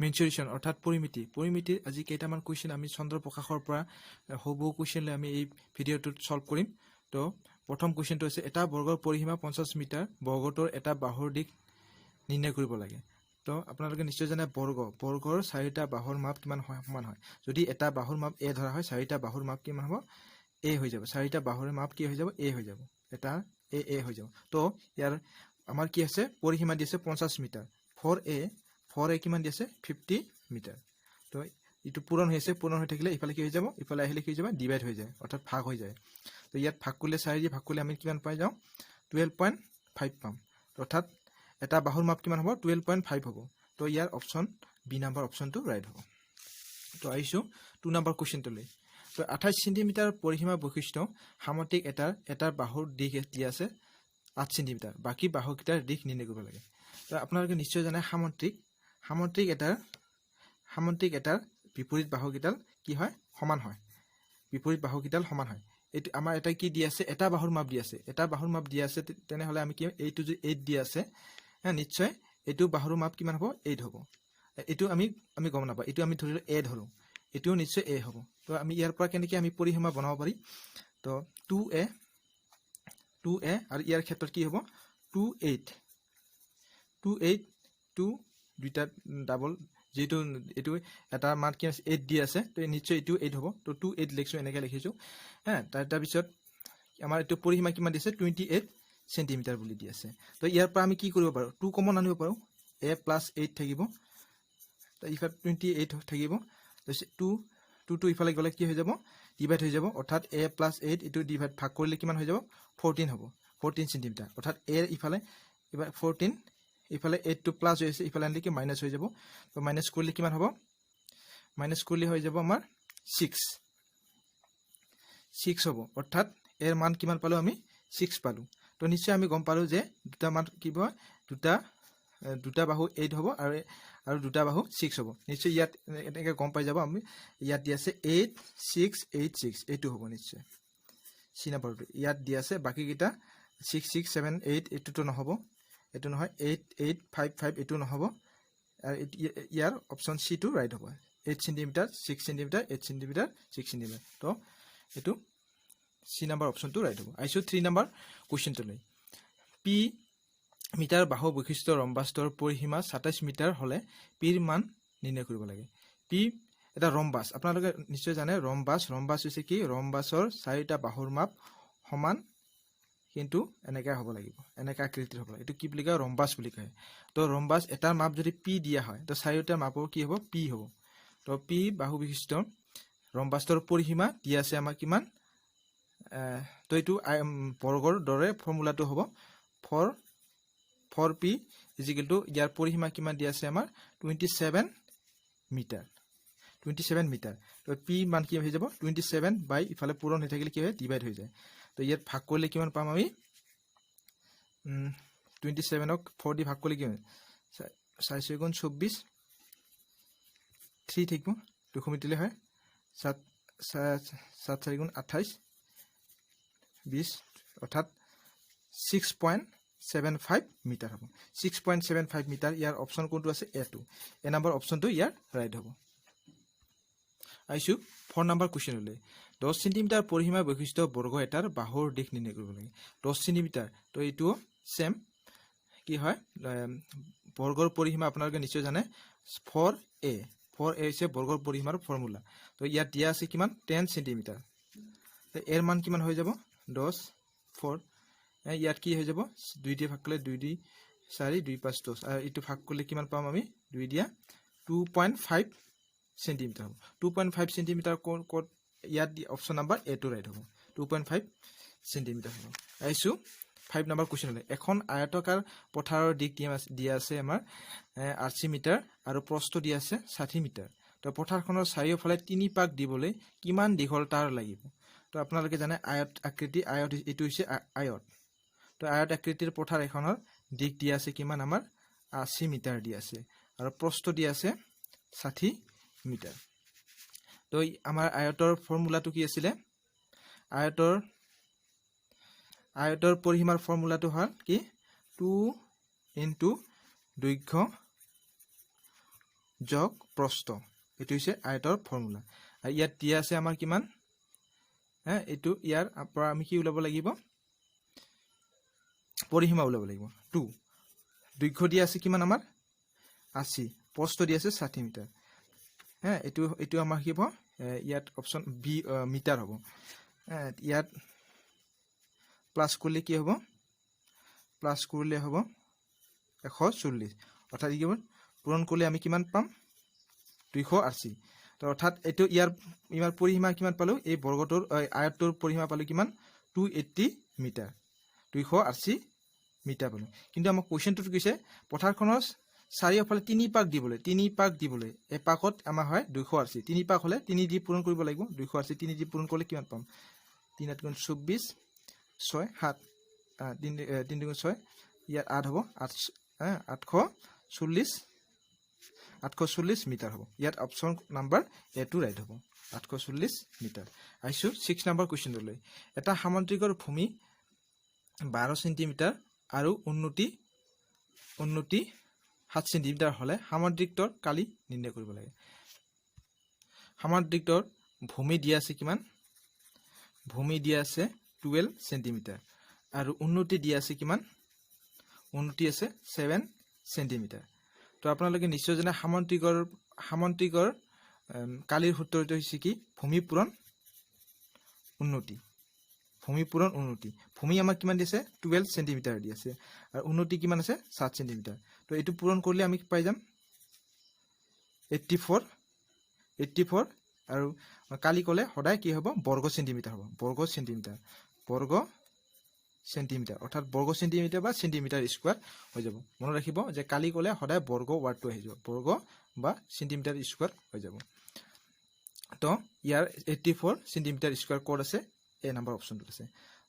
মেনচুৰেশ্যন অৰ্থাৎ পৰিমিতিৰ আজি কেইটামান কুৱেশ্যন আমি চন্দ্ৰ প্ৰকাশৰ পৰা বহু কুৱেশ্যন লৈ আমি এই ভিডিঅ'টোত সলভ কৰিম। তো প্ৰথম কুৱেশ্যনটো হৈছে এটা বৰ্গৰ পৰিসীমা 50 মিটাৰ, বৰ্গটোৰ এটা বাহুৰ দিশ নিৰ্ণয় কৰিব লাগে। তো আপোনালোকে নিশ্চয় জানে বৰ্গৰ 4টা বাহুৰ মাপ কিমান হয়, সমান হয়। যদি এটা বাহুৰ মাপ a ধৰা হয়, 4টা বাহুৰ মাপ কিমান হ'ব, a হৈ যাব। 4টা বাহুৰ মাপ কি হৈ যাব, a হৈ যাব। এটা a হৈ যাব। তো ইয়াৰ আমাৰ কি আছে, পৰিসীমা দিছে 50 মিটাৰ। 4a কিমান দি আছে, 50 মিটাৰ। তো এইটো পূৰণ হৈ আছে, পূৰণ হৈ থাকিলে ইফালে কি হৈ যাব, ইফালে আহিলে কি হৈ যাব, ডিভাইড হৈ যায়, অৰ্থাৎ ভাগ হৈ যায়। তো ইয়াত ভাগ কৰিলে 4 দি ভাগ কৰিলে আমি কিমান পাই যাওঁ, 12.5 পাম। অৰ্থাৎ এটা বাহুৰ মাপ কিমান হ'ব, 12.5 হ'ব। তো ইয়াৰ অপশ্যন বি নাম্বাৰ অপশ্যনটো ৰাইট হ'ব। তো আহিছোঁ 2 নম্বৰ কুৱেশ্যনটোলৈ। তো 28 চেণ্টিমিটাৰ পৰিসীমা বৈশিষ্ট্য সামুদ্ৰিক এটাৰ বাহুৰ দিশ দিয়া আছে 8 চেণ্টিমিটাৰ, বাকী বাহুকেইটাৰ দিশ নিৰ্ণয় কৰিব লাগে। তো আপোনালোকে নিশ্চয় জানে সামুদ্ৰিক এটাৰ বিপৰীত বাহুকেইডাল কি হয়, সমান হয়। বিপৰীত বাহুকেইডাল সমান হয়। এইটো আমাৰ এটা কি দি আছে, এটা বাহুৰ মাপ দি আছে। এটা বাহুৰ মাপ দি আছে, তেনেহ'লে আমি কি এইটো যদি 8 দি আছে, নিশ্চয় এইটো বাহুৰ মাপ কিমান হ'ব, 8 হ'ব। এইটো আমি গম নাপাওঁ, এইটো আমি ধৰিলোঁ a ধৰোঁ, এইটোও নিশ্চয় a হ'ব। তো আমি ইয়াৰ পৰা কেনেকৈ আমি পৰিসীমা বনাব পাৰি, তো 2a আৰু ইয়াৰ ক্ষেত্ৰত কি হ'ব, 2 2 দুইটা ডাবল, যিহেতু এইটো এটা মান কি আছে 8 দি আছে, তো নিশ্চয় এইটো 8 হ'ব। তো 2 8 লিখিছোঁ, এনেকৈ লিখিছোঁ। তাৰপিছত আমাৰ এইটো পৰিসীমা কিমান দিছে, 28 চেণ্টিমিটাৰ বুলি দি আছে। তো ইয়াৰ পৰা আমি কি কৰিব পাৰোঁ, 2 কমন আনিব পাৰোঁ, a + 8 থাকিব, তো ইফালে 28 থাকিব। তাৰপিছত 2 ইফালে গ'লে কি হৈ যাব, ডিভাইড হৈ যাব, অৰ্থাৎ a + 8 এইটো ডিভাইড ভাগ কৰিলে কিমান হৈ যাব, 14 হ'ব, 14 চেণ্টিমিটাৰ। অৰ্থাৎ a ইফালে 14, ইফালে 8টো প্লাছ হৈ আছে, ইফালে আনিলে কি মাইনাছ হৈ যাব। তো মাইনাছ কৰিলে কিমান হ'ব, মাইনাছ কৰিলে হৈ যাব আমাৰ 6 হ'ব। অৰ্থাৎ এৰ মান কিমান পালোঁ, আমি 6 পালোঁ। তো নিশ্চয় আমি গম পালোঁ যে দুটা মান কি হয়, দুটা বাহু 8 হ'ব আৰু দুটা বাহু 6 হ'ব। নিশ্চয় ইয়াত এনেকৈ গম পাই যাব, আমি ইয়াত দি আছে 8 6 8 6, এইটো হ'ব নিশ্চয় চি নাম্বাৰটো। ইয়াত দি আছে বাকীকেইটা 6 6 7 8, এইটোতো নহ'ব, এইটো নহয়, 8 8 5 5, এইটো নহ'ব। আৰু ইয়াৰ অপশ্যন চিটো ৰাইট হ'ব, 8 চেণ্টিমিটাৰ 6 চেণ্টিমিটাৰ 8 চেণ্টিমিটাৰ 6 চেণ্টিমিটাৰ। তো এইটো চি নাম্বাৰ অপশ্যনটো ৰাইট হ'ব। আহিছোঁ 3 নম্বৰ কুৱেশ্যনটোলৈ। পি মিটাৰ বাহু বৈশিষ্ট্য ৰম্বাছটোৰ পৰিসীমা 27 মিটাৰ হ'লে পিৰ মান নিৰ্ণয় কৰিব লাগে। পি এটা ৰম্বাছ, আপোনালোকে নিশ্চয় জানে ৰম্বাছ হৈছে কি, ৰম্বাছৰ 4টা বাহুৰ মাপ সমান, কিন্তু এনেকৈ হ'ব লাগিব, এনেকৈ আকৃতিৰ হ'ব লাগে। এইটো কি বুলি কয়, ৰম্বাছ বুলি কয়। তো ৰম্বাছ এটাৰ মাপ যদি পি দিয়া হয়, তো 4টাৰ মাপৰ কি হ'ব, পি হ'ব। তো পি বাহু বিশিষ্ট ৰম্বাছটোৰ পৰিসীমা দিয়া আছে আমাৰ কিমান, তো এইটো বৰ্গৰ দৰে ফৰ্মুলাটো হ'ব 4p = ইয়াৰ পৰিসীমা কিমান দিয়া আছে আমাৰ 27 মিটাৰ। 27 মিটাৰ। তো পি মান কি হৈ যাব, 27 বাই ইফালে পূৰণ হৈ থাকিলে কি হয়, ডিভাইড হৈ যায়। তো ইয়াত ভাগ কৰিলে কিমান পাম আমি, 27ক 4 দি ভাগ কৰিলে কি হয়, 4 6 গুণ 24, 3 থাকিব, 2 মিটিলে হয়, 7 4 গুণ 28 20, অৰ্থাৎ 6.75 মিটাৰ হ'ব। 6.75 মিটাৰ, ইয়াৰ অপশ্যন কোনটো আছে, এ2। এ নম্বৰ অপশ্যনটো ইয়াৰ ৰাইট হ'ব। আহিছোঁ 4 নম্বৰ কুৱেশ্যনলৈ। 10 চেণ্টিমিটাৰ পৰিসীমা বৈশিষ্ট্য বৰ্গ এটাৰ বাহুৰ দিশ নিৰ্ণয় কৰিব লাগে। 10 চেণ্টিমিটাৰ, তো এইটো চেম কি হয়, বৰ্গৰ পৰিসীমা আপোনালোকে নিশ্চয় জানে 4a হৈছে বৰ্গৰ পৰিসীমাৰ ফৰ্মুলা। তো ইয়াত দিয়া আছে কিমান, 10 চেণ্টিমিটাৰ। তো এৰ মান কিমান হৈ যাব, 10 4, ইয়াত কি হৈ যাব, 2 দিয়ে ভাগ কৰিলে 2 2 4 2 5 10, আৰু এইটো ভাগ কৰিলে কিমান পাম আমি, 2 দিয়া 2.5 চেণ্টিমিটাৰ হ'ব। 2.5 চেণ্টিমিটাৰ ক'ত, ইয়াত অপশ্যন নাম্বাৰ এটো ৰাইট হ'ব, 2.5 চেণ্টিমিটাৰ হ'ব। আহিছোঁ 5 নম্বৰ কুৱেশ্যনলৈ। এখন আয়তাকাৰ পথাৰৰ দিশ দিয়া আছে আমাৰ 80 মিটাৰ আৰু প্ৰস্থ দিয়া আছে 60 মিটাৰ। তো পথাৰখনৰ চাৰিওফালে 3 পাক দিবলৈ কিমান দীঘল তাঁৰ লাগিব। তো আপোনালোকে জানে আয়ত আকৃতি, এইটো হৈছে আয়ত। তো আয়ত আকৃতিৰ পথাৰ এখনৰ দিশ দিয়া আছে কিমান আমাৰ 80 মিটাৰ দিয়া আছে, আৰু প্ৰস্থ দিয়া আছে 60 মিটাৰ। তো আমাৰ আয়তৰ ফৰ্মুলাটো কি আছিলে, আয়তৰ পৰিসীমাৰ ফৰ্মুলাটো হ'ল কি, 2 × দৈৰ্ঘ্য যোগ প্ৰস্থ এইটো হৈছে আয়তৰ ফৰ্মুলা আৰু ইয়াত দিয়া আছে আমাৰ কিমান এইটো ইয়াৰ পৰা আমি কি ওলাব লাগিব পৰিসীমা ওলাব লাগিব 2 দৈৰ্ঘ্য দিয়া আছে কিমান আমাৰ 80 প্ৰস্থ দিয়া আছে 60 মিটাৰ এইটো আমাৰ কি হ'ব ইয়াত অপচন বি মিটাৰ হ'ব ইয়াত প্লাস কৰিলে কি হ'ব প্লাস কৰিলে হ'ব 140 অৰ্থাৎ কি হ'ব পূৰণ কৰিলে আমি কিমান পাম 280 তো অৰ্থাৎ এইটো ইয়াৰ পৰিসীমা কিমান পালো এই বৰ্গটোৰ আয়তটোৰ পৰিসীমা পালো কিমান 280 মিটাৰ 280 মিটাৰ পালো কিন্তু আমাৰ কোৱেশ্চনটো কৈছে পথাৰখনৰ চাৰিওফালে 3 পাক দিবলৈ এপাকত আমাৰ হয় 280 3 পাক হলে 3 দি পূৰণ কৰিব লাগিব 280 3 দি পূৰণ কৰিলে কিমান পাম 3 গুণ 24 6 7 3 গুণ 6 ইয়াত 8 হ'ব 840 মিটাৰ হ'ব ইয়াত অপচন নাম্বাৰ এ2 ৰাইট হ'ব 840 মিটাৰ আইছো 6 নম্বৰ কোৱেশ্চনলৈ এটা সামুদ্ৰিকৰ ভূমি 12 সেন্টিমিটাৰ আৰু উন্নতি 7 সেন্টিমিটাৰ হলে সামুদ্ৰিকটোৰ কালি নিৰ্ণয় কৰিব লাগে সামুদ্ৰিকটোৰ ভূমি দিয়া আছে কিমান ভূমি দিয়া আছে 12 সেন্টিমিটাৰ আৰু উন্নতি দিয়া আছে কিমান উন্নতি আছে 7 সেন্টিমিটাৰ তো আপোনালোকে নিশ্চয় জানে সামুদ্ৰিকৰ কালিৰ সূত্ৰটো হৈছে কি ভূমি পূৰণ উন্নতি ভূমি আমাক কিমান দিছে 12 সেন্টিমিটাৰ দি আছে আৰু উন্নতি কিমান আছে 7 সেন্টিমিটাৰ তো এইটো পূৰণ কৰিলে আমি পাই যাম 84 আৰু কালি কলে সদায় কি হ'ব বৰ্গ সেন্টিমিটাৰ হ'ব বৰ্গ সেন্টিমিটাৰ অৰ্থাৎ বৰ্গ সেন্টিমিটাৰ বা সেন্টিমিটাৰ স্কয়াৰ হৈ যাব মনত ৰাখিব যে কালি কলে সদায় বৰ্গ ওয়াৰ্ডটো আহি যাব বৰ্গ বা সেন্টিমিটাৰ স্কয়াৰ হৈ যাব তো ইয়াৰ 84 সেন্টিমিটাৰ স্কয়াৰ কোড আছে এ নাম্বাৰ অপচনটো আছে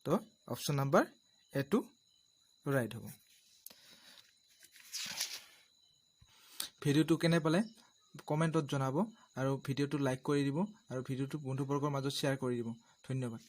তো অপচন নাম্বাৰ এ2 ৰাইট হ'ব ভিডিওটো কেনে পালে কমেন্টত জনাব আৰু ভিডিওটো লাইক কৰি দিব আৰু ভিডিওটো বন্ধুবৰ্গৰ মাজত শ্বেয়াৰ কৰি দিব ধন্যবাদ